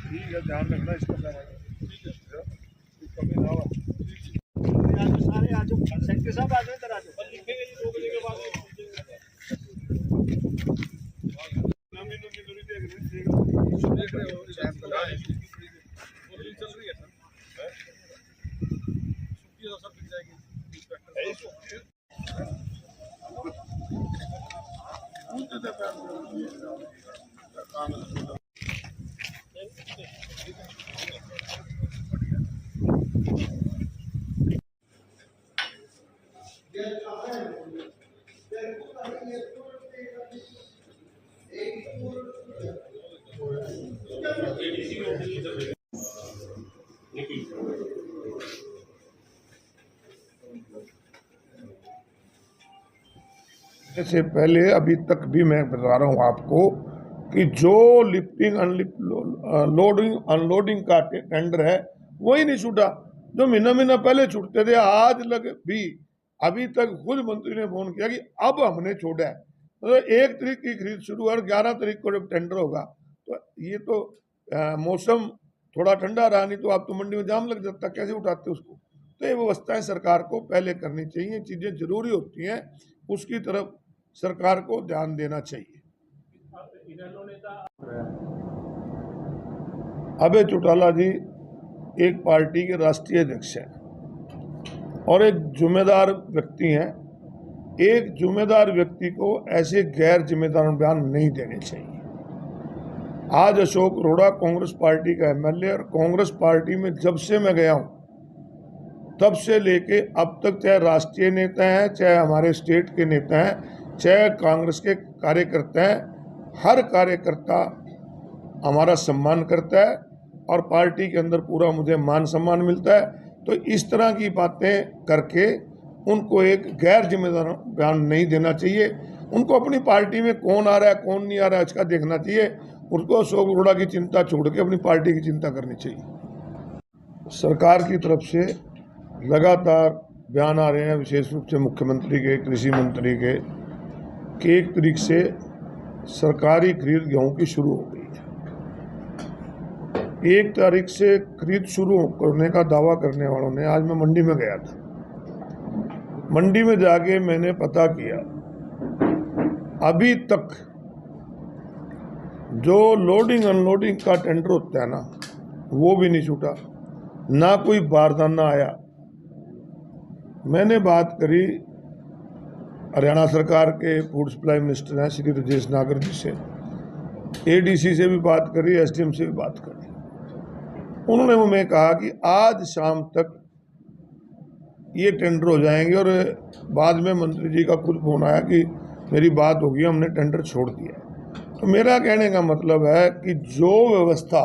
ठीक है, ध्यान रखना इसका। कमी ना हो। सारे आज सेक्रेटरी साहब आ जाओ, इधर आ जाओ। लिखेंगे जी 2 बजे के बाद। नमी नमी दूरी देख रहे हो, चल रही है सर। छुट्टी सब मिल जाएगी। से पहले अभी तक भी मैं बता रहा हूँ आपको कि जो लिफ्टिंग लोडिंग अनलोडिंग का टेंडर है वही नहीं छूटा, जो महीना महीना पहले छूटते थे। आज लग भी अभी तक खुद मंत्री ने फोन किया कि अब हमने छोड़ा है। तो 1 तारीख की खरीद शुरू है और 11 तारीख को जब टेंडर होगा तो ये तो मौसम थोड़ा ठंडा रहा, नहीं तो आप तो मंडी में जाम लग जाता, कैसे उठाते उसको। तो ये व्यवस्थाएं सरकार को पहले करनी चाहिए, चीजें जरूरी होती हैं उसकी तरफ सरकार को ध्यान देना चाहिए। अभय चौटाला जी एक पार्टी के राष्ट्रीय अध्यक्ष हैं और एक जिम्मेदार व्यक्ति हैं। एक जिम्मेदार व्यक्ति को ऐसे गैर जिम्मेदार बयान नहीं देने चाहिए। आज अशोक अरोड़ा कांग्रेस पार्टी का एमएलए और कांग्रेस पार्टी में जब से मैं गया हूं तब से लेके अब तक, चाहे राष्ट्रीय नेता हैं, चाहे हमारे स्टेट के नेता हैं, चाहे कांग्रेस के कार्यकर्ता हैं, हर कार्यकर्ता हमारा सम्मान करता है और पार्टी के अंदर पूरा मुझे मान सम्मान मिलता है। तो इस तरह की बातें करके उनको एक गैर जिम्मेदार बयान नहीं देना चाहिए। उनको अपनी पार्टी में कौन आ रहा है कौन नहीं आ रहा है इसका देखना चाहिए। उनको अशोक अरोड़ा की चिंता छोड़ के अपनी पार्टी की चिंता करनी चाहिए। सरकार की तरफ से लगातार बयान आ रहे हैं, विशेष रूप से मुख्यमंत्री के, कृषि मंत्री के, कि 1 तारीख से सरकारी खरीद गेहूं की शुरू हो गई है। 1 तारीख से खरीद शुरू करने का दावा करने वालों ने, आज मैं मंडी में गया था, मंडी में जाके मैंने पता किया, अभी तक जो लोडिंग अनलोडिंग का टेंडर होता है ना, वो भी नहीं छूटा, ना कोई बारदाना आया। मैंने बात करी हरियाणा सरकार के फूड सप्लाई मिनिस्टर हैं श्री राजेश नागर जी से, एडीसी से भी बात करी, एसडीएम से भी बात करी। उन्होंने हमें कहा कि आज शाम तक ये टेंडर हो जाएंगे और बाद में मंत्री जी का खुद फोन आया कि मेरी बात होगी, हमने टेंडर छोड़ दिया। तो मेरा कहने का मतलब है कि जो व्यवस्था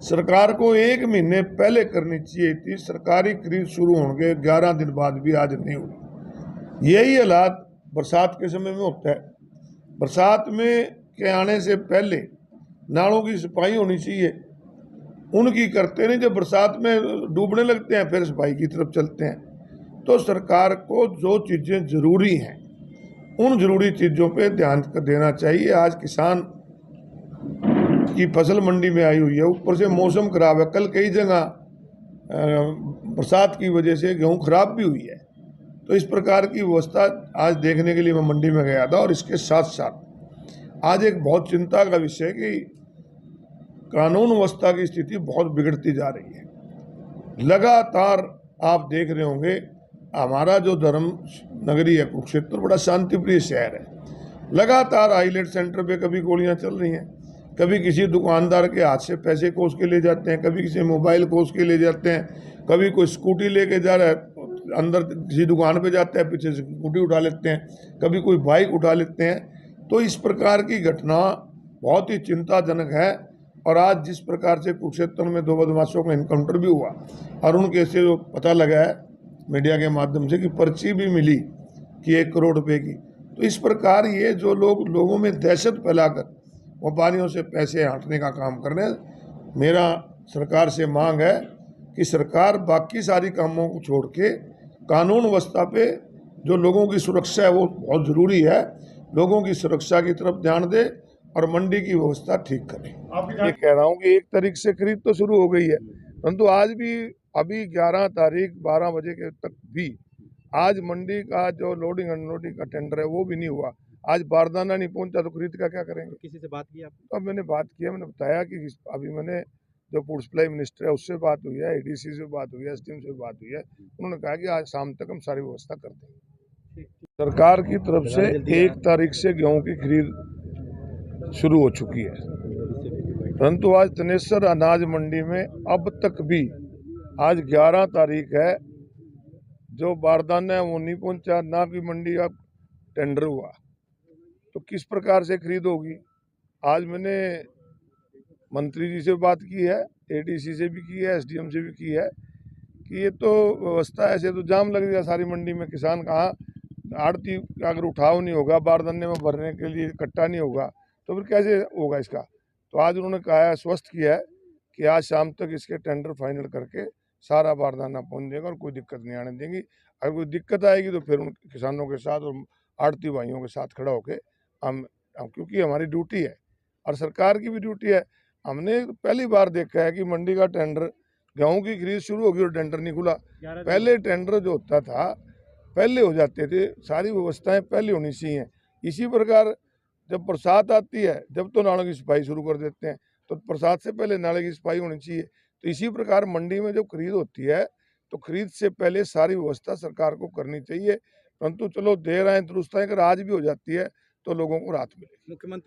सरकार को 1 महीने पहले करनी चाहिए थी, सरकारी खरीद शुरू होंगे 11 दिन बाद भी आज नहीं हुई। यही हालात बरसात के समय में होता है। बरसात में के आने से पहले नालों की सफाई होनी चाहिए, उनकी करते नहीं, जब बरसात में डूबने लगते हैं फिर सफाई की तरफ चलते हैं। तो सरकार को जो चीज़ें ज़रूरी हैं उन ज़रूरी चीज़ों पे ध्यान देना चाहिए। आज किसान की फसल मंडी में आई हुई है, ऊपर से मौसम खराब है, कल कई जगह बरसात की वजह से गेहूं खराब भी हुई है। तो इस प्रकार की व्यवस्था आज देखने के लिए मैं मंडी में गया था। और इसके साथ साथ आज एक बहुत चिंता का विषय कि कानून व्यवस्था की स्थिति बहुत बिगड़ती जा रही है। लगातार आप देख रहे होंगे, हमारा जो धर्म नगरी है कुरुक्षेत्र बड़ा शांतिप्रिय शहर है। लगातार आईलेट सेंटर पे कभी गोलियां चल रही हैं, कभी किसी दुकानदार के हाथ से पैसे कोस के ले जाते हैं, कभी किसी मोबाइल कोस के ले जाते हैं, कभी कोई स्कूटी लेके जा रहा है, अंदर किसी दुकान पे जाता है, पीछे से स्कूटी उठा लेते हैं, कभी कोई बाइक उठा लेते हैं। तो इस प्रकार की घटना बहुत ही चिंताजनक है। और आज जिस प्रकार से कुरुक्षेत्र में 2 बदमाशों का इनकाउंटर भी हुआ और उनके से जो पता लगा है मीडिया के माध्यम से कि पर्ची भी मिली कि 1 करोड़ रुपए की। तो इस प्रकार ये जो लोग लोगों में दहशत फैलाकर व्यापारियों से पैसे हटने का काम कर रहे हैं, मेरा सरकार से मांग है कि सरकार बाकी सारी कामों को छोड़ के कानून व्यवस्था पे जो लोगों की सुरक्षा है वो बहुत ज़रूरी है, लोगों की सुरक्षा की तरफ ध्यान दे और मंडी की व्यवस्था ठीक करें। आपकी ये कह रहा हूँ कि 1 तारीख से खरीद तो शुरू हो गई है, परंतु आज भी अभी 11 तारीख 12 बजे के तक भी आज मंडी का जो लोडिंग अनलोडिंग का टेंडर है वो भी नहीं हुआ। आज बारदाना नहीं पहुंचा तो खरीद का क्या करेंगे? किसी से बात की आपने? तो अब मैंने बात किया, मैंने बताया कि अभी मैंने जो फूड सप्लाई मिनिस्टर है उससे बात हुई है, एडीसी से बात हुई है, एसडीएम से बात हुई है। उन्होंने कहा कि आज शाम तक हम सारी व्यवस्था कर देंगे। सरकार की तरफ से 1 तारीख से गेहूं की खरीद शुरू हो चुकी है, परंतु आज तनेसर अनाज मंडी में अब तक भी आज 11 तारीख है, जो बारदाना है वो नहीं पहुंचा, ना कि मंडी का टेंडर हुआ, तो किस प्रकार से खरीद होगी? आज मैंने मंत्री जी से बात की है, एडीसी से भी की है, एसडीएम से भी की है कि ये तो व्यवस्था ऐसे तो जाम लग गया सारी मंडी में। किसान कहाँ, आड़ती अगर उठाव नहीं होगा, बारदाने में भरने के लिए इकट्ठा नहीं होगा तो फिर कैसे होगा इसका? तो आज उन्होंने कहा है, आश्वस्त किया है कि आज शाम तक इसके टेंडर फाइनल करके सारा बारदाना पहुंच जाएगा और कोई दिक्कत नहीं आने देंगी। अगर कोई दिक्कत आएगी तो फिर उन किसानों के साथ और आड़ती भाइयों के साथ खड़ा होकर हम क्योंकि हमारी ड्यूटी है और सरकार की भी ड्यूटी है। हमने पहली बार देखा है कि मंडी का टेंडर, गेहूं की खरीद शुरू होगी और टेंडर नहीं खुला। पहले टेंडर जो होता था पहले हो जाते थे, सारी व्यवस्थाएं पहले होनी चाहिए। इसी प्रकार जब बरसात आती है, जब तो नालों की सफाई शुरू कर देते हैं, तो बरसात से पहले नाले की सफाई होनी चाहिए। तो इसी प्रकार मंडी में जब खरीद होती है तो खरीद से पहले सारी व्यवस्था सरकार को करनी चाहिए, परंतु चलो देर आए दुरुस्त आए, अगर आज भी हो जाती है तो लोगों को राहत मिलेगी। मुख्यमंत्री